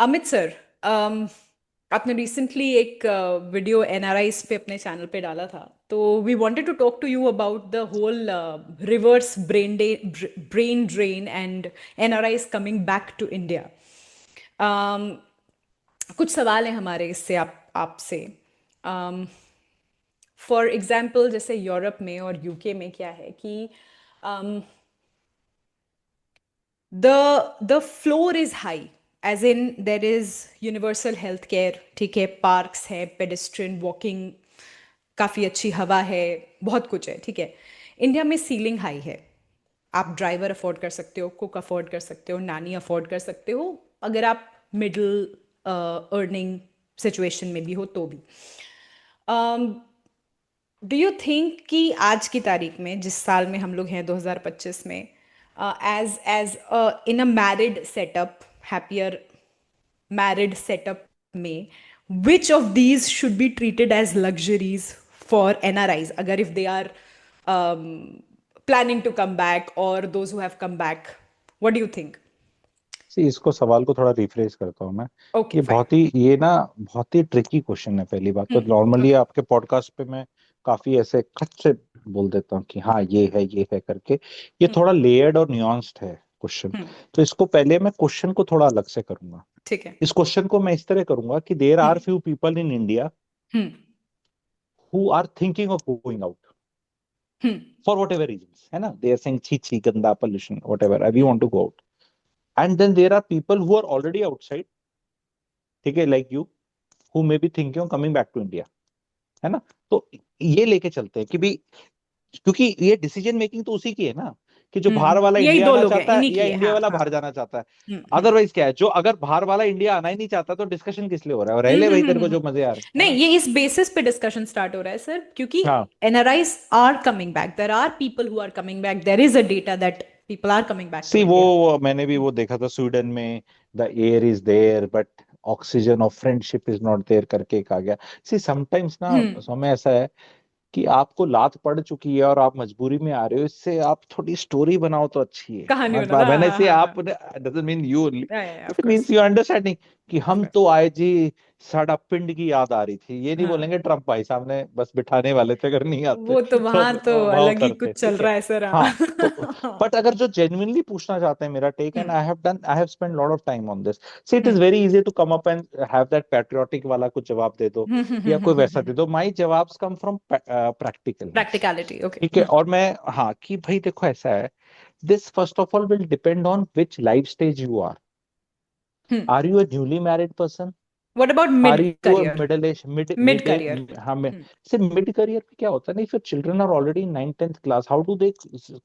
Amit sir, आपने recently एक video NRIs पे अपने चैनल पे डाला था, तो we wanted to talk to you about the whole reverse brain drain and NRIs coming back to India. कुछ सवाल हैं हमारे इससे आपसे। फॉर एग्जाम्पल, जैसे यूरोप में और यूके में क्या है कि the floor is high, as in there is universal health care, ठीक है, पार्क्स है, पेडेस्ट्रियन वॉकिंग, काफ़ी अच्छी हवा है, बहुत कुछ है, ठीक है। इंडिया में सीलिंग हाई है। आप ड्राइवर अफोर्ड कर सकते हो, कुक अफोर्ड कर सकते हो, नानी अफोर्ड कर सकते हो, अगर आप मिडिल अर्निंग सिचुएशन में भी हो तो भी। डू यू थिंक कि आज की तारीख में, जिस साल में हम लोग हैं 2025 में, as as in a married setup, happier married setup में, which of these should be treated as luxuries for NRIs, अगर if they are planning to come back, or those who have come back? What do you think? इसको सवाल को थोड़ा refresh करता हूँ मैं। Okay, fine. ये ना बहुत ही ट्रिकी क्वेश्चन है। पहली बात तो नॉर्मली Okay. आपके पॉडकास्ट पे मैं काफी ऐसे खट से बोल देता हूँ कि हाँ ये है करके। ये थोड़ा लेयर्ड और न्यूआंस्ड है क्वेश्चन। तो इसको पहले मैं क्वेश्चन को थोड़ा अलग से करूंगा। ठीक है। इस क्वेश्चन को मैं इस तरह करूंगा कि there are few people in India hmm. Who are thinking of going out hmm. For whatever reason, है ना। दे आर सेइंग छी छी गंदा pollution whatever, I we hmm. Want to go out. And then there are people who are already outside, ठीक है, like you, who may be thinking of coming back to India, है ना। तो ये लेके चलते हैं कि भी, क्योंकि ये डिसीजन मेकिंग तो उसी की है ना, कि जो बाहर वाला यही इंडिया दो आना लोग हैं, चाहता है इन्हीं या की है। इंडिया हाँ, वाला हाँ। बाहर जाना चाहता है। हम्म। हम्म। अदरवाइज क्या है, जो अगर बाहर वाला इंडिया आना ही नहीं चाहता तो डिस्कशन किस लिए हो रहा है, और रह ले भाई, तेरे को जो मजे आ रहे हैं, है नहीं, ना। ये इस बेसिस पे डिस्कशन स्टार्ट हो रहा है सर, क्योंकि हाँ, NRIs are coming back, there are people who are coming back, there is a data that people are coming back to see India. मैंने भी वो देखा था स्वीडन में, the air is there but oxygen of friendship is not there करके एक आ गया। See sometimes ना हम्म। समय ऐसा है कि आपको लात पड़ चुकी है और आप मजबूरी में आ रहे हो, इससे आप थोड़ी स्टोरी बनाओ तो अच्छी है। कहानी बना था, मैंने हाँ, से हाँ, आप, हाँ। डजंट मीन यू ओनली, या of it course. Means you understanding कि ऑफ हम कोर्स। तो आए जी, साडा पिंड की याद आ रही थी। ये नहीं हाँ, बोलेंगे ट्रम्प भाई सामने बस बिठाने वाले थे, अगर नहीं आते वो तो तो वहां तो भाव अलग ही करते, कुछ चल ठीक है। रहा है सर। हाँ, तो हाँ। बट अगर जो जेन्युइनली पूछना चाहते हैं, मेरा take, and hmm. I have spent lot of time on this. See it is hmm. Very easy to come up and have that patriotic वाला कुछ जवाब दे दो, या कोई वैसा दे दो। माई जवाब कम फ्रॉम प्रैक्टिकलनेस, प्रैक्टिकलिटी, ओके। ठीक है। और मैं, हाँ, कि भाई देखो ऐसा है, this first of all will depend on which life stage you hmm. Are you a newly married person, what about are mid you a career? Middle age, mid career. हाँ, से मिड करियर में क्या होता है ना, if your children are already in 9th-10th class, how do they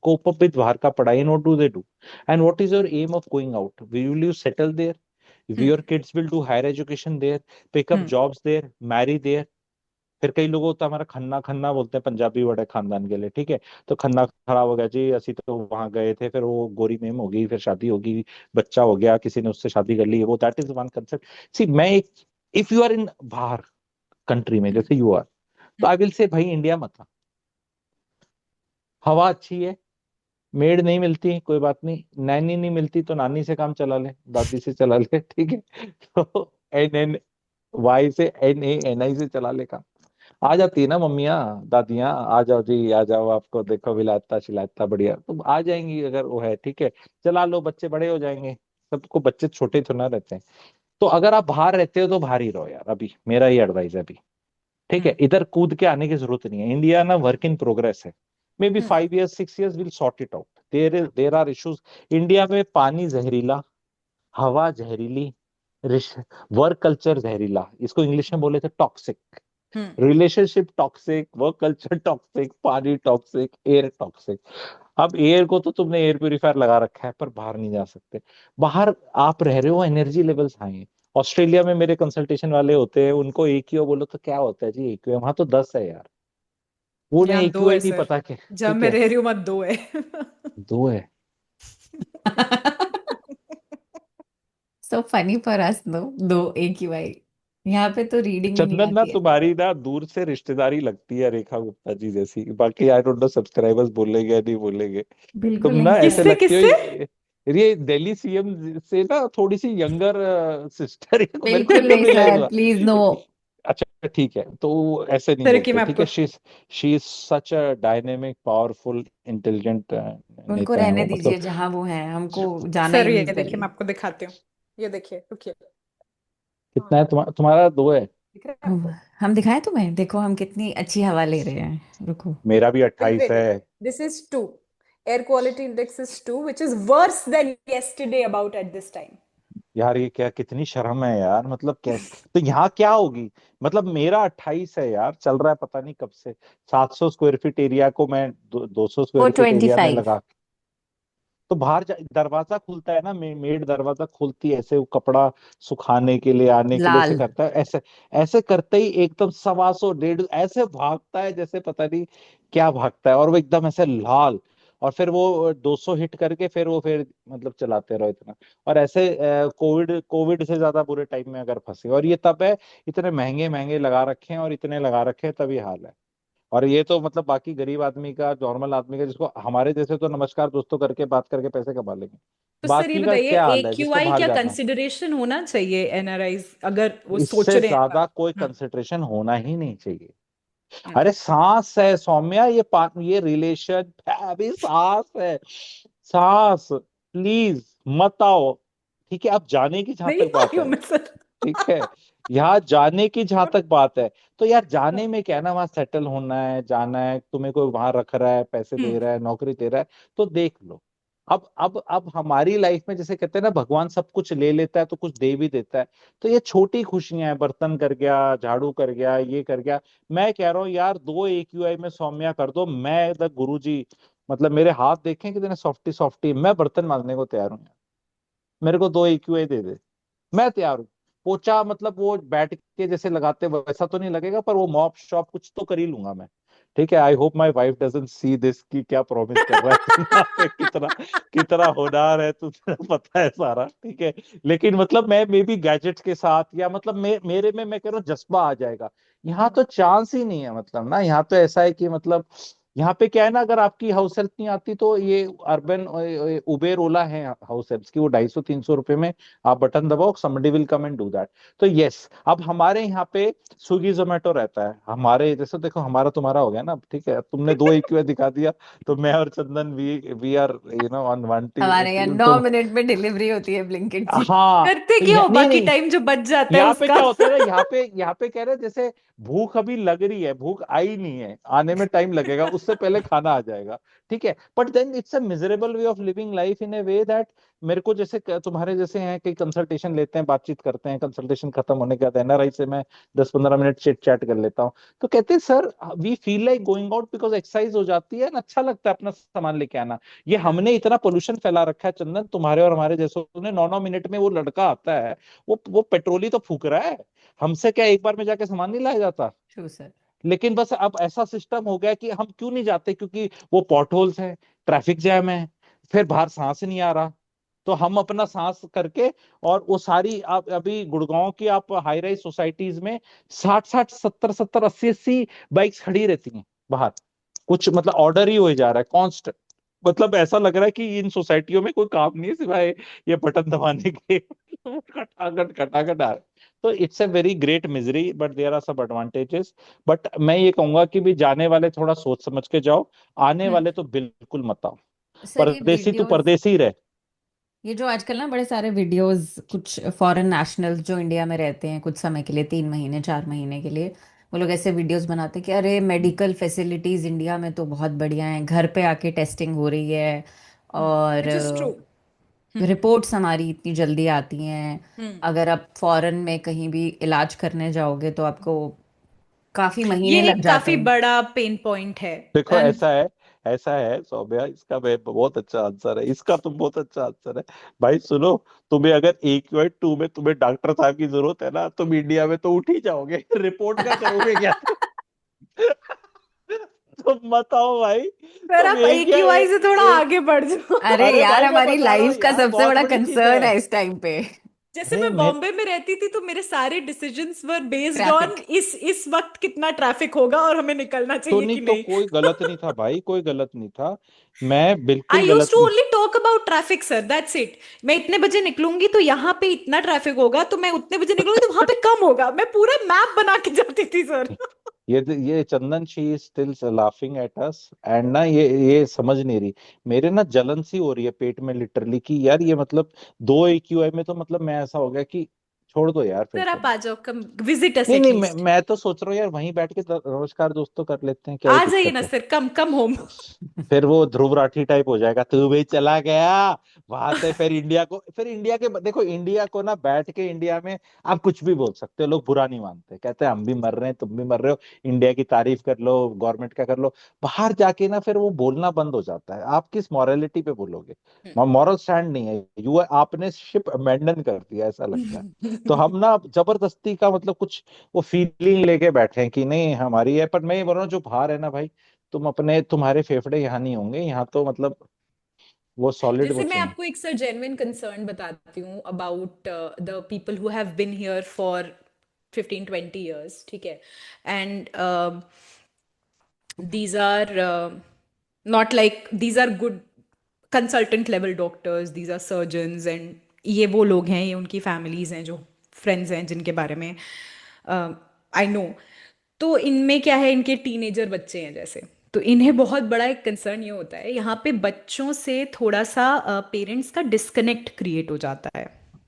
cope up with बाहर का पढ़ाई, and what do they do, and what is your aim of going out, will you settle there, hmm. your kids will do higher education there, pick up hmm. jobs there, marry there। फिर कई लोग होता है, हमारा खन्ना खन्ना बोलते हैं, Punjabi word है खानदान के लिए, ठीक है। तो खन्ना खराब हो गया जी, असि तो वहां गए थे, फिर वो गोरी मेम हो गई, फिर शादी होगी, बच्चा हो गया, किसी ने उससे शादी कर ली, वो दैट इज वन कंसेप्ट। सी मैं एक, इफ यू आर इन बाहर कंट्री में हम्म। जैसे यू आर, तो हम्म। आई विल से भाई इंडिया मत आ। हवा अच्छी है, मेड नहीं मिलती कोई बात नहीं, नैनी नहीं मिलती तो नानी से काम चला ले, दादी से चला ले, ठीक है। तो NNY से NANI से चला ले काम। आ जाती है ना मम्मियाँ दादियाँ, आ जाओ जी आ जाओ, आपको देखो विलायता शिलायता बढ़िया, तो आ जाएंगी अगर वो है, ठीक है। चला लो, बच्चे बड़े हो जाएंगे, सबको बच्चे छोटे तो ना रहते हैं। तो अगर आप बाहर रहते हो तो बाहर ही रहो यार, अभी मेरा ये एडवाइस है अभी, ठीक है। हम्म। इधर कूद के आने की जरूरत नहीं है। इंडिया ना वर्क इन प्रोग्रेस है। May be hmm. 5 years 6 years will sort it out. There are issues India में, पानी जहरीला, हवा जहरीली, वर्क कल्चर जहरीला, इसको इंग्लिश में बोले थे toxic, hmm. Relationship toxic, work culture toxic, पानी टॉक्सिक, एयर टॉक्सिक। अब एयर को तो तुमने एयर प्यूरिफायर लगा रखा है, पर बाहर नहीं जा सकते। बाहर आप रह रहे हो, एनर्जी लेवल्स हाई है। ऑस्ट्रेलिया में मेरे कंसल्टेशन वाले होते हैं, उनको AQI बोलो तो क्या होता है जी, AQI वहां तो 10 है यार। उन्हें यहाँ दो है AQI नहीं सर। पता के, जहाँ ठीक मैं है, रह रही हूँ वहाँ दो है। 2 है। सो फनी फॉर अस, दो दो एक ही भाई। यहाँ पे तो रीडिंग भी नहीं चंदन ना आती है। तुम्हारी ना दूर से रिश्तेदारी लगती है रेखा गुप्ता जी जैसी, बाकी आई डोंट नो सब्सक्राइबर्स बोलेंगे या नहीं बोलेंगे। तुम बिल्कुल नहीं ना लगता ऐसे है। किससे लगती किससे? हो, ये दिल्ली सीएम से ना थोड़ी सी यंगर सिस्टर है, मेरे को बिल्कुल एकदम नहीं रियलाइज सर, हुआ। Please no. अच्छा ठीक है, तो ऐसे नहीं सर कि बोलते, मैं ठीक है। आपको she is such a dynamic powerful intelligent उनको नेता है रहने वो, मतलब। दीजिए जहां वो हैं, हमको जाना ही सर ये नहीं देखिए मैं चाहिए। आपको दिखाती हूँ। ये देखिए रुकिए। हाँ कितना है तुम्हारा? दो है। दिख रहा है हम आपको? हम दिखाएं तुम्हें, देखो हम कितनी अच्छी हवा ले रहे हैं, रुको। मेरा भी वेट 28 वेट है। Weight, this is 2, air quality index is 2 which is worse than yesterday about at this time. यार ये क्या, कितनी शर्म है यार, मतलब कैसे, तो यहाँ क्या होगी? मतलब मेरा 28 है यार, चल रहा है पता नहीं कब से। 700 स्क्वायर फीट एरिया को मैं 200 four square feet twenty area में फाइव लगा। तो बाहर दरवाजा खुलता है ना, मेड दरवाजा खुलती है ऐसे, वो कपड़ा सुखाने के लिए, आने के लिए ऐसे लाल। करता है, ऐसे ऐसे करते ही एकदम 125 150 ऐसे भागता है, जैसे पता नहीं क्या भागता है, और वो एकदम ऐसे लाल। और फिर वो 200 हिट करके फिर मतलब चलाते रहो इतना। और ऐसे कोविड कोविड से ज्यादा बुरे टाइम में अगर फंसे, और ये तब है, इतने महंगे महंगे लगा रखे हैं, और इतने लगा रखे हैं, तभी हाल है। और ये तो मतलब बाकी गरीब आदमी का, नॉर्मल आदमी का, जिसको हमारे जैसे तो नमस्कार दोस्तों करके बात करके पैसे कमा लेंगे। तो सर ये बाकी का बताइए क्या हाल है, जिसको AQI भाग क्या जाना है। कंसिडरेशन होना चाहिए एनआरआईज अगर वो सोच इससे रहे हैं ज्यादा कोई हम्म कंसिडरेशन होना ही नहीं चाहिए। हम्म अरे सांस है सौम्या, ये रिलेशन अभी सांस है। सांस, प्लीज मत आओ। ठीक है, अब जाने की जहां नहीं तक आ बात रही हूँ है, मैं सर। ठीक है, यहाँ जाने की जहां तक बात है, तो यार जाने में क्या है ना, वहां सेटल होना है, जाना है, तुम्हें कोई वहां रख रहा है, पैसे दे हम्म रहा है, नौकरी दे रहा है, तो देख लो। अब हमारी लाइफ में जैसे कहते हैं ना, भगवान सब कुछ ले लेता है तो कुछ दे भी देता है। तो ये छोटी खुशियां हैं, बर्तन कर गया, झाड़ू कर गया, ये कर गया। मैं कह रहा हूँ यार, 2 AQI में सौम्या कर दो, मैं द गुरु जी, मतलब मेरे हाथ देखें कितने सॉफ्टी सॉफ्टी, मैं बर्तन मांजने को तैयार हूँ। मेरे को 2 AQI दे दे, मैं तैयार हूँ। पोछा मतलब वो बैठ के जैसे लगाते वैसा तो नहीं लगेगा, पर वो मॉप शॉप कुछ तो कर ही लूंगा मैं। ठीक है, I hope my wife doesn't see this, कि क्या प्रॉमिस कर रहा है तू यहाँ पे, कितना कितना होनहार है, तुझे पता है सारा, ठीक है। लेकिन मतलब मैं मे बी गैजेट्स के साथ, या मतलब मेरे में मैं कह रहा हूँ जज्बा आ जाएगा। यहाँ तो चांस ही नहीं है, मतलब ना, यहाँ तो ऐसा है कि मतलब यहाँ पे क्या है ना, अगर आपकी हाउस हेल्प नहीं आती तो ये अर्बन उबेर ओला है हाउस हेल्प की, वो 250-300 रुपए में आप बटन दबाओ, somebody will come and do that. तो यस, अब हमारे यहाँ पे स्विगी जोमेटो रहता है, हमारे जैसे देखो, हमारा तुम्हारा हो गया ना, ठीक है, तुमने 2 AQI दिखा दिया, तो मैं और Chandan we we are on one हमारे यहाँ तो 9 मिनट में डिलीवरी होती है ब्लिंकिट की। हाँ। करते तो क्या हो नहीं बाकी नहीं, टाइम जो बच जाता है यहाँ पे उसका? क्या होता है ना, यहाँ पे कह रहे हैं, जैसे भूख अभी लग रही है, भूख आई नहीं है, आने में टाइम लगेगा, उससे पहले खाना आ जाएगा। ठीक है, but then it's a miserable way of living life in a way that, मेरे को जैसे तुम्हारे जैसे हैं कि कंसल्टेशन लेते हैं, बातचीत करते हैं, कंसल्टेशन खत्म होने के बाद एनआरआई से मैं 10-15 मिनट चिट चैट कर लेता हूँ। तो कहते हैं sir, we feel like going out because exercise हो जाती है, अच्छा लगता है अपना सामान लेके आना। ये हाँ हमने इतना पोल्यूशन फैला रखा है चंदन, तुम्हारे और हमारे जैसों ने, 9-9 मिनट में वो लड़का आता है, वो पेट्रोल ही तो फूक रहा है। हमसे क्या एक बार में जाके सामान नहीं लाया जाता? True sir. लेकिन बस अब ऐसा सिस्टम हो गया कि हम क्यों नहीं जाते, क्योंकि वो पॉट होल्स है, ट्रैफिक जैम है, फिर बाहर सांस नहीं आ रहा। तो हम अपना सांस करके, और वो सारी, आप अभी गुड़गांव की आप हाई राइज सोसाइटीज में 60-60 70-70 80-80 बाइक्स खड़ी रहती हैं बाहर। कुछ मतलब ऑर्डर ही हो जा रहा है कांस्टेंट, मतलब ऐसा लग रहा है कि इन सोसाइटियों में कोई काम नहीं है सिवाय ये बटन दबाने के खटाखट खटाखट आ रहा है। तो it's a very great misery, but there are सब एडवांटेजेस। बट मैं ये कहूंगा कि भी जाने वाले थोड़ा सोच समझ के जाओ, आने हम्म वाले तो बिल्कुल मत आओ। सर ये परदेसी तू वीडियोस, परदेसी रहे। ये जो आजकल ना बड़े सारे वीडियोस, कुछ फॉरेन नेशनल्स जो इंडिया में रहते हैं कुछ समय के लिए, 3 महीने 4 महीने के लिए, वो लोग ऐसे वीडियोस बनाते हैं कि अरे मेडिकल फैसिलिटीज इंडिया में तो बहुत बढ़िया हैं, घर पे आके टेस्टिंग हो रही है, और which is true. Hmm reports हमारी इतनी जल्दी आती हैं। हम्म अगर आप फॉरेन में कहीं भी इलाज करने जाओगे तो आपको काफी महीने ये लग एक जाते काफी हैं। बड़ा पेन पॉइंट है। देखो एंड ऐसा है सौम्या, इसका मैं बहुत अच्छा आंसर है, इसका तो बहुत अच्छा आंसर है। भाई सुनो, तुम्हें अगर AQI 2 में तुम्हें डॉक्टर साहब की जरूरत है ना, तुम इंडिया में तो उठ ही जाओगे, रिपोर्ट का करोगे क्या तुम? तुम मत आओ भाई। सर तुम आप एक या AQI से थोड़ा एक, आगे बढ़ जाओ। अरे अरे यार भाई मैं हमारी बता रहा हूँ लाइफ का यार, सबसे बहुत बड़ा बड़ी चीज है। कंसर्न है इस टाइम पे। जैसे अरे मैं बॉम्बे में रहती थी तो मेरे सारे decisions were based on traffic. इस वक्त कितना ट्रैफिक होगा और हमें निकलना तो चाहिए नहीं, कि तो नहीं। कोई गलत नहीं था भाई, कोई गलत नहीं था। मैं आई बिल्कुल यूज गलत टू नहीं। Only talk about traffic sir, that's it. मैं इतने बजे निकलूंगी तो यहाँ पे इतना ट्रैफिक होगा, तो मैं उतने बजे निकलूंगी तो वहां पे कम होगा। मैं पूरा मैप बना के जाती थी सर। ये Chandan, she is still laughing at us and ना, ये समझ नहीं रही। मेरे ना जलन सी हो रही है पेट में लिटरली, कि यार ये मतलब 2 AQI में तो मतलब मैं ऐसा हो गया कि छोड़ दो यार फिर सर आप तुम। आ जाओ, कम विजिट अस नहीं नहीं, मैं एटलीस्ट। मैं तो सोच रहा हूँ यार वहीं बैठ के नमस्कार दोस्तों कर लेते हैं, क्या ही आ जाइए ना दिक्कत है। सर, कम कम होम। फिर वो ध्रुव राठी टाइप हो जाएगा, तू भी चला गया वहां से, फिर इंडिया को, फिर इंडिया के देखो, इंडिया को ना बैठ के इंडिया में आप कुछ भी बोल सकते हो, लोग बुरा नहीं मानते, कहते हैं हम भी मर रहे हैं तुम भी मर रहे हो, इंडिया की तारीफ कर लो, गवर्नमेंट का कर लो। बाहर जाके ना फिर वो बोलना बंद हो जाता है, आप किस मॉरलिटी पे बोलोगे? मॉरल स्टैंड नहीं है, यू आपने शिप अबेंडन कर दिया ऐसा लगता है। तो हम ना जबरदस्ती का मतलब कुछ वो फीलिंग लेके बैठे हैं कि नहीं हमारी है, पर मैं ये बोल रहा हूँ जो बाहर है ना भाई, तुम्हारे फेफड़े यहाँ नहीं होंगे, यहाँ तो मतलब वो सॉलिड जैसे मैं बचेंगे। आपको एक सर जेन्युइन कंसर्न बताती हूँ about the people who have been here for 15-20 years, ठीक है। And these are not like these are good consultant level doctors, these are surgeons, and ये वो लोग हैं, ये उनकी फैमिलीज हैं जो फ्रेंड्स हैं जिनके बारे में आई नो। तो इनमें क्या है, इनके टीनेजर बच्चे हैं जैसे, तो इन्हें बहुत बड़ा एक कंसर्न ये होता है यहाँ पे बच्चों से थोड़ा सा पेरेंट्स का डिस्कनेक्ट क्रिएट हो जाता है,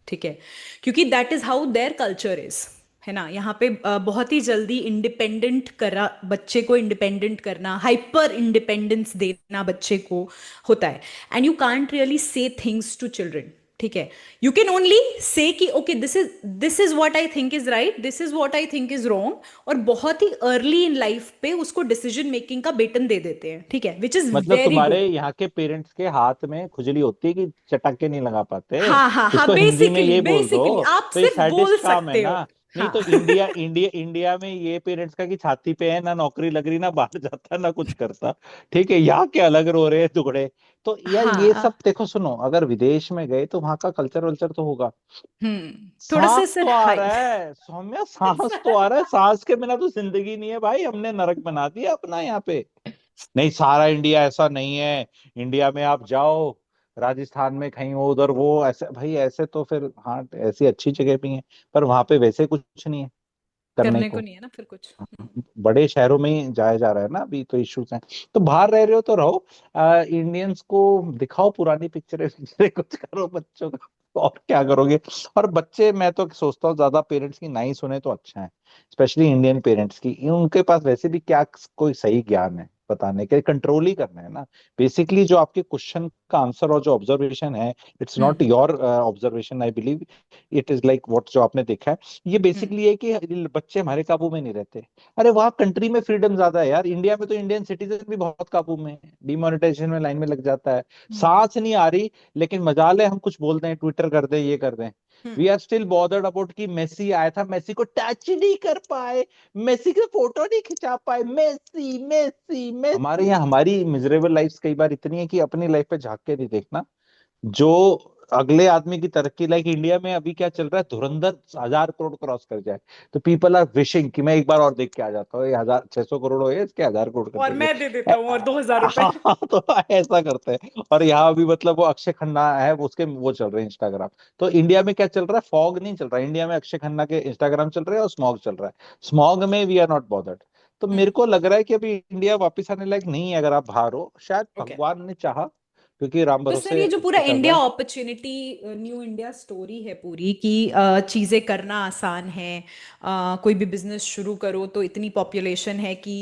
ठीक है। क्योंकि that is how their culture is, है ना। यहाँ पे बहुत ही जल्दी इंडिपेंडेंट करा बच्चे को, इंडिपेंडेंट करना, हाइपर इंडिपेंडेंस देना बच्चे को होता है। And you can't really say things to children, ठीक है। यू कैन ओनली से कि okay this is what I think is right, this is what I think is wrong. और बहुत ही अर्ली इन लाइफ पे उसको डिसीजन मेकिंग का baton दे देते हैं, ठीक है, विच इज मतलब वेरी तुम्हारे गुड। यहाँ के पेरेंट्स के हाथ में खुजली होती है कि चटक्के नहीं लगा पाते, हाँ हाँ हाँ, इसको हिंदी में बेसिकली ये बोल दो। बेसिकली आप तो ये सिर्फ बोल सैडिस्ट काम है सकते हो। ना। नहीं हाँ तो इंडिया इंडिया इंडिया में ये पेरेंट्स का कि छाती पे है ना, नौकरी लग रही ना, बाहर जाता ना कुछ करता। ठीक है, यहाँ के अलग रो रहे हैं दुगड़े। तो यार ये हाँ। सब देखो, सुनो, अगर विदेश में गए तो वहां का कल्चर वल्चर तो होगा। थोड़ा सा सांस सर तो आ हाई। रहा है सौम्या, सांस तो आ रहा है, सांस के बिना तो जिंदगी नहीं है भाई, हमने नरक बना दिया अपना यहाँ पे। नहीं, सारा इंडिया ऐसा नहीं है। इंडिया में आप जाओ, राजस्थान में कहीं हो उधर वो ऐसे, भाई ऐसे तो फिर हाँ ऐसी अच्छी जगह भी है, पर वहां पे वैसे कुछ नहीं है करने करने को को। नहीं है ना फिर कुछ। बड़े शहरों में ही जाया जा रहा है ना अभी, तो इश्यूज हैं। तो बाहर रह रहे हो तो रहो, इंडियंस को दिखाओ पुरानी पिक्चरें पिक्चरें, कुछ करो बच्चों का, और क्या करोगे। और बच्चे, मैं तो सोचता हूँ ज्यादा पेरेंट्स की नहीं सुने तो अच्छा है, स्पेशली इंडियन पेरेंट्स की। उनके पास वैसे भी क्या कोई सही ज्ञान है बताने के, कंट्रोल ही करना है ना। बेसिकली जो आपके क्वेश्चन का आंसर और जो ऑब्जर्वेशन है, it's not hmm your observation, I believe it is like what जो आपने देखा है। ये हम्म बेसिकली है कि बच्चे हमारे काबू में नहीं रहते। अरे वहां कंट्री में फ्रीडम ज्यादा है यार, इंडिया में तो इंडियन सिटीजन भी बहुत काबू में है, डिमोनेटाइजेशन में लाइन में लग जाता है। हम्म सांस नहीं आ रही, लेकिन मजाल है हम कुछ बोल दें, ट्विटर कर दें, ये कर दें। We hmm are still bothered about कि मेसी आया था, मेसी को टच नहीं कर पाए, मेसी का फोटो नहीं खिंचा पाए, मेसी मेसी मेसी। हमारे यहाँ हमारी मिजरेबल लाइफ कई बार इतनी है कि अपनी लाइफ पे झांक के नहीं देखना, जो अगले आदमी की तरक्की। लाइक इंडिया में अभी क्या चल रहा है, धुरंधर 1,000 करोड़ क्रॉस कर जाए, तो पीपल आर विशिंग कि मैं एक बार और देख के आ जाता हूँ, ये 1,600 करोड़ हो गए, इसके 1,000 करोड़ कर और देंगे। मैं दे देता हूँ और 2,000 रुपए। हाँ, तो ऐसा करते हैं। और यहाँ भी मतलब वो अक्षय खन्ना है, उसके वो चल रहे हैं इंस्टाग्राम। तो इंडिया में क्या चल रहा है, फॉग नहीं चल रहा है इंडिया में, अक्षय खन्ना के इंस्टाग्राम चल रहे हैं और स्मॉग चल रहा है। स्मॉग में वी आर नॉट बॉदर्ड। तो मेरे को लग रहा है कि अभी इंडिया वापस आने लायक नहीं है, अगर आप बाहर हो, शायद ओके। भगवान ने चाहा, क्योंकि राम तो सर ये भरोसे जो पूरा चल इंडिया रहा है। अपॉर्चुनिटी, न्यू इंडिया स्टोरी है पूरी कि चीज़ें करना आसान है, कोई भी बिजनेस शुरू करो तो इतनी पॉपुलेशन है कि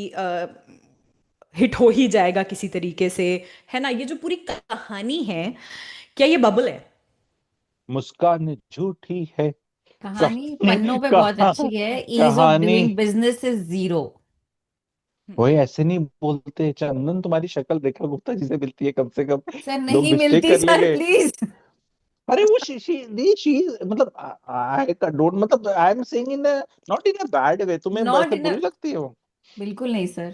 हिट हो ही जाएगा किसी तरीके से, है ना। ये जो पूरी कहानी है, क्या ये बबल है? मुस्कान झूठी है। कहानी कहानी पन्नों पे बहुत कहा, अच्छी है। ईज ऑफ कहानी डूइंग बिजनेस इज जीरो। वही ऐसे नहीं बोलते। चंदन, तुम्हारी शक्ल रेखा गुप्ता जी से मिलती है कम से कम, सर लोग नहीं मिस्टेक मिलती कर सर, लेंगे। प्लीज। अरे वो शी मतलब आई डोंट, मतलब I am saying in not in a bad way, तुम्हें नॉट वैसे इन, बुरी लगती है वो? बिल्कुल नहीं सर।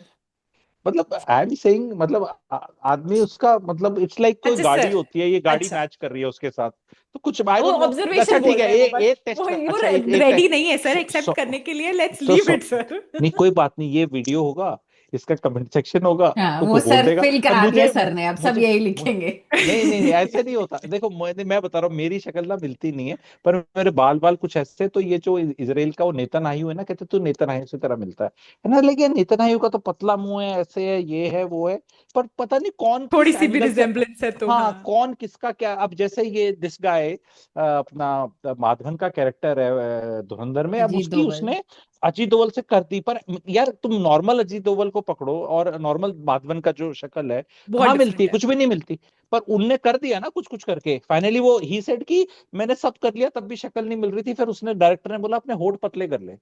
मतलब आई एम सेइंग मतलब आदमी उसका मतलब इट्स लाइक कोई अच्छा गाड़ी सर। होती है, ये गाड़ी अच्छा। मैच कर रही है उसके साथ, तो कुछ आई वो डोंट नो। अच्छा ऑब्जर्वेशन ठीक बोल है, रहा है वो बस, एक वो टेस्ट वो अच्छा एक एक रेडी टेस्ट नहीं है सर एक्सेप्ट सो, करने के लिए, लेट्स तो लीव सो, इट सर। नहीं कोई बात नहीं, ये वीडियो होगा, इसका कमेंट सेक्शन होगा, हाँ, तो वो कोई बोल सर देगा। फिल अब करा दिया मुझे सर ने, अब सब मुझे यही मुझे लिखेंगे। नहीं नहीं नहीं, ऐसे नहीं होता। देखो मैं बता रहा हूँ, मेरी शक्ल ना मिलती नहीं है, पर मेरे बाल बाल कुछ ऐसे, तो ये जो इसराइल का वो नेतन्याहू है ना, कहते तू नेतन्याहू से तरह मिलता है ना, लेकिन नेतन्याहू का तो पतला मुंह है, ऐसे है, ये है वो है, पर पता नहीं कौन थोड़ी किस सी भी एंगल से। रिजेम्बलेंस है तो हाँ, हाँ। कौन किसका क्या, अब जैसे ये दिस गाय अपना माधवन का कैरेक्टर है धुरंधर में, अब अजीत उसकी दोवल। उसने अजीत दोवल से कर दी, पर यार तुम नॉर्मल अजीत दोवल को पकड़ो और नॉर्मल माधवन का जो शक्ल है, बहुत कहाँ मिलती है, डिफरेंट है। कुछ भी नहीं मिलती। पर उनने कर दिया ना कुछ कुछ करके, फाइनली वो ही सेड कि मैंने सब कर लिया, तब भी शक्ल नहीं मिल रही थी, फिर उसने डायरेक्टर ने बोला अपने होठ पतले कर ले,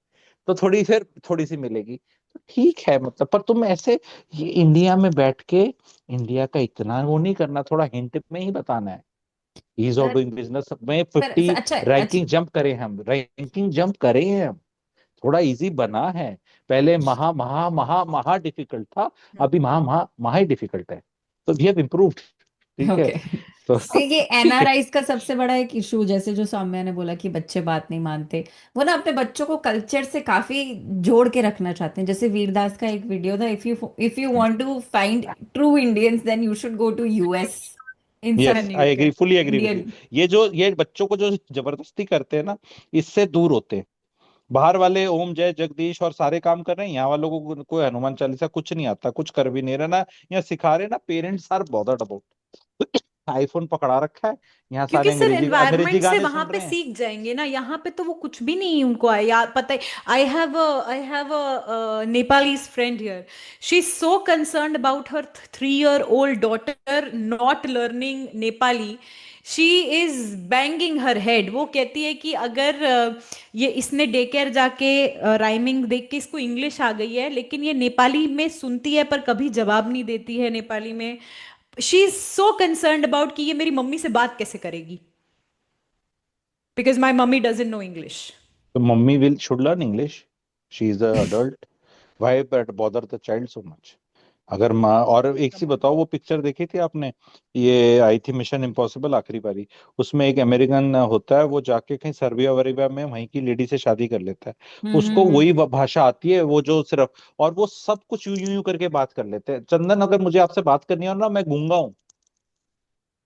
तो थोड़ी फिर थोड़ी सी मिलेगी। तो ठीक है मतलब, पर तुम ऐसे ये इंडिया में बैठ के इंडिया का इतना वो नहीं करना, थोड़ा हिंट में ही बताना है। Ease of sir doing business में सर 50 अच्छा अच्छा। रैंकिंग जंप करें हम, रैंकिंग जंप करें हम, थोड़ा इजी बना है। पहले महा महा महा महा डिफिकल्ट था, अभी महा महा महा ही डिफिकल्ट है, तो वी हैव इम्प्रूव्ड। ठीक है, ओके। तो ये ठीक है। एनआरआईज का सबसे बड़ा एक इशू, जैसे जो सौम्या ने बोला कि बच्चे बात नहीं मानते, वो ना अपने बच्चों को कल्चर से काफी जोड़ के रखना चाहते हैं। जैसे वीरदास का एक वीडियो था, if you want to find true Indians then you should go to US in yes some and I UK. Agree, fully agree with you. Indian. ये बच्चों को जो जबरदस्ती करते हैं ना, इससे दूर होते हैं। बाहर वाले ओम जय जगदीश और सारे काम कर रहे हैं, यहाँ वालों को कोई हनुमान चालीसा कुछ नहीं आता, कुछ कर भी नहीं रहा ना, यहाँ सिखा रहे ना, parents are bothered about. IPhone पकड़ा रखा है, यहाँ क्योंकि सारे सर अंग्रेजी अंग्रेजी एनवायरनमेंट से गाने वहां सुन पे रहे हैं। सीख जाएंगे ना, यहाँ पे तो वो कुछ भी नहीं उनको आया या पता है। I have a Nepali friend here, she is so concerned about her 3 year old daughter not learning Nepali. She is banging her head. वो कहती है कि अगर ये इसने डे केयर जाके राइमिंग देख के इसको इंग्लिश आ गई है, लेकिन ये नेपाली में सुनती है पर कभी जवाब नहीं देती है नेपाली में। She is so concerned about कि ये मेरी मम्मी से बात कैसे करेगी, because my mummy doesn't know English. तो mummy will should learn English, she is a adult, why bother the child so much. अगर माँ, और एक सी बताओ, वो पिक्चर देखी थी आपने, ये आई थी मिशन इम्पॉसिबल आखिरी बारी, उसमें एक अमेरिकन होता है, वो जाके कहीं सर्बिया वर्बिया में वहीं की लेडी से शादी कर लेता है, उसको वही भाषा आती है, वो जो सिर्फ, और वो सब कुछ यूं यूं यूं करके बात कर लेते हैं। चंदन, अगर मुझे आपसे बात करनी हो ना, मैं गूंगा हूँ,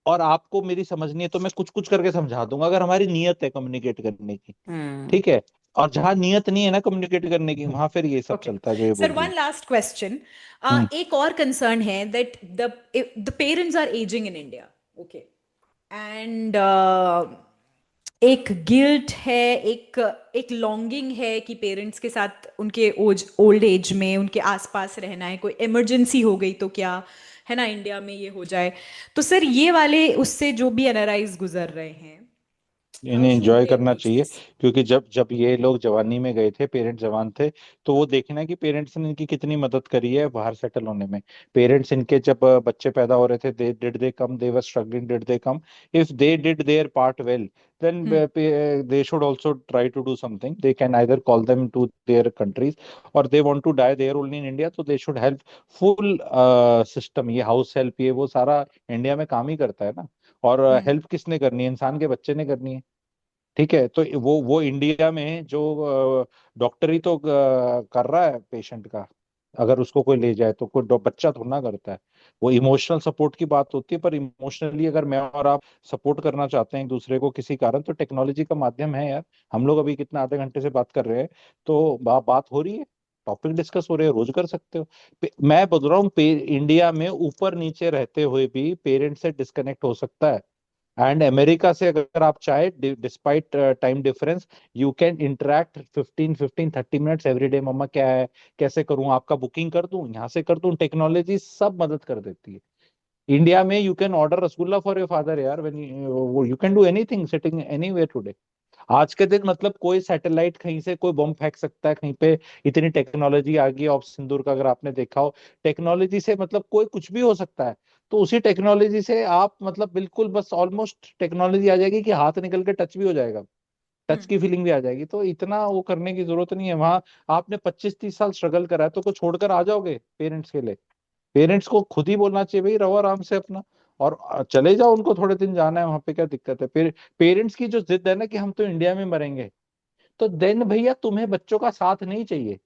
और आपको मेरी समझनी है तो मैं कुछ कुछ करके समझा दूंगा, अगर हमारी नीयत है कम्युनिकेट करने की। हम्म। ठीक है, और जहां नियत नहीं है ना कम्युनिकेट करने की, वहां फिर ये सब ओके चलता है जो ये सर, बोल रही वन लास्ट क्वेश्चन। है। एक और कंसर्न है that the parents are aging in India. Okay. And एक गिल्ट है, एक एक लॉन्गिंग है कि पेरेंट्स के साथ उनके ओल्ड एज में उनके आसपास रहना है, कोई इमरजेंसी हो गई तो क्या है ना, इंडिया में ये हो जाए। तो सर ये वाले उससे जो भी एनआरआईज गुजर रहे हैं, हाउ इन्हें शुड एंजॉय दे करना अप्रोच चाहिए, दिस? क्योंकि जब जब ये लोग जवानी में गए थे, पेरेंट्स जवान थे, तो वो देखना कि पेरेंट्स ने इनकी कितनी मदद करी है बाहर सेटल होने में। पेरेंट्स इनके जब बच्चे पैदा हो रहे थे, they did they come, they were struggling, did they come, if they did their part well, then hmm. they should also try to do something. They can either call them to their countries, or they want to die there only in India, so they should help full system, ये house help, ये वो सारा India में काम ही करता है ना। और हम्म। हेल्प किसने करनी है, इंसान के बच्चे ने करनी है। ठीक है, तो वो इंडिया में जो डॉक्टर ही तो कर रहा है पेशेंट का, अगर उसको कोई ले जाए तो कोई बच्चा थोड़ा ना करता है। वो इमोशनल सपोर्ट की बात होती है, पर इमोशनली अगर मैं और आप सपोर्ट करना चाहते हैं एक दूसरे को किसी कारण, तो टेक्नोलॉजी का माध्यम है यार। हम लोग अभी कितना आधे घंटे से बात कर रहे हैं, तो बात हो रही है, टॉपिक डिस्कस हो रहे हैं, रोज कर सकते हो। मैं बोल रहा हूँ, इंडिया में ऊपर नीचे रहते हुए भी पेरेंट से डिस्कनेक्ट हो सकता है। एंड अमेरिका से अगर आप चाहे, despite time difference, you can interact 15-15-30 minutes every day. Mama क्या है, कैसे करूं, आपका बुकिंग कर दूं, यहाँ से कर दूं, टेक्नोलॉजी सब मदद कर देती है। इंडिया में you can order rasgulla for your father यार, when you can do anything sitting anywhere today. आज के दिन मतलब कोई सैटेलाइट कहीं से कोई बम फेंक सकता है कहीं पे, इतनी टेक्नोलॉजी आ गई है। ऑफ सिंदूर का अगर आपने देखा हो, टेक्नोलॉजी से मतलब कोई कुछ भी हो सकता है। तो उसी टेक्नोलॉजी से आप मतलब बिल्कुल बस ऑलमोस्ट टेक्नोलॉजी आ जाएगी कि हाथ निकल के टच भी हो जाएगा, टच हम्म। की फीलिंग भी आ जाएगी, तो इतना वो करने की जरूरत नहीं है वहां। आपने 25-30 साल स्ट्रगल करा है, तो कुछ छोड़कर आ जाओगे पेरेंट्स के लिए? पेरेंट्स को खुद ही बोलना चाहिए भाई, रहो आराम से अपना, और चले जाओ, उनको थोड़े दिन जाना है वहां पे, क्या दिक्कत है? फिर पेरेंट्स की जो जिद है ना कि हम तो इंडिया में मरेंगे, तो देन भैया तुम्हें बच्चों का साथ नहीं चाहिए।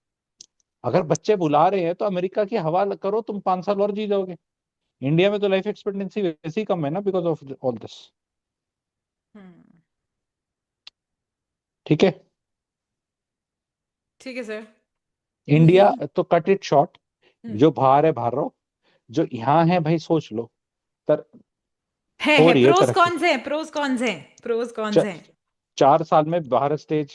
अगर बच्चे बुला रहे हैं तो अमेरिका की हवा करो, तुम 5 साल और जी जाओगे। इंडिया में तो लाइफ एक्सपेक्टेंसी वैसे ही कम है ना, बिकॉज ऑफ ऑल दिस। हम्म। ठीक है। ठीक है सर। इंडिया तो कट इट शॉर्ट, हम्म। जो बाहर है बाहर रहो, जो यहाँ है भाई सोच लो। तर है हो रही है प्रोज तरक्की। कॉन्स हैं, प्रोज कॉन्स हैं, प्रोज कॉन्स हैं। 4 साल में भारत स्टेज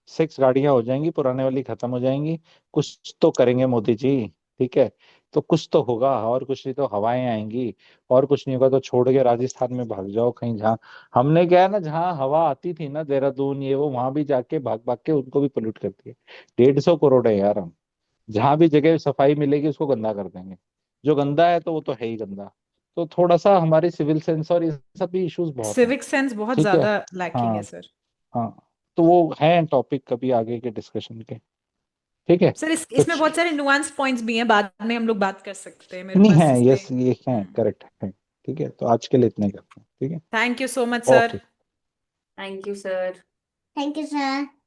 6 गाड़ियां हो जाएंगी, पुराने वाली खत्म हो जाएंगी। कुछ तो करेंगे मोदी जी। ठीक है। तो कुछ तो होगा, और कुछ नहीं तो हवाएं आएंगी। और कुछ नहीं होगा तो छोड़ के राजस्थान में भाग जाओ कहीं, जहाँ हमने क्या है ना, जहाँ हवा आती थी ना, देहरादून ये वो, वहां भी जाके भाग भाग के उनको भी पोल्यूट कर दिया। 150 करोड़ है यार हम। जहां भी जगह सफाई मिलेगी उसको गंदा कर देंगे। जो गंदा है तो वो तो है ही गंदा। तो थोड़ा सा हमारी सिविल सेंस और ये सब भी इश्यूज बहुत हैं। सिविक सेंस बहुत ठीक है। ज्यादा लैकिंग है हाँ। सर। हाँ। तो वो है टॉपिक कभी आगे के डिस्कशन के। ठीक है। सर तो इसमें बहुत सारे नुआंस पॉइंट्स भी हैं, बाद में हम लोग बात कर सकते हैं, मेरे नहीं है, पास इस पे। यस ये है, करेक्ट है। ठीक है, तो आज के लिए इतना ही करते हैं। ठीक है। Thank you so much sir. Okay. Thank you sir. Thank you, sir.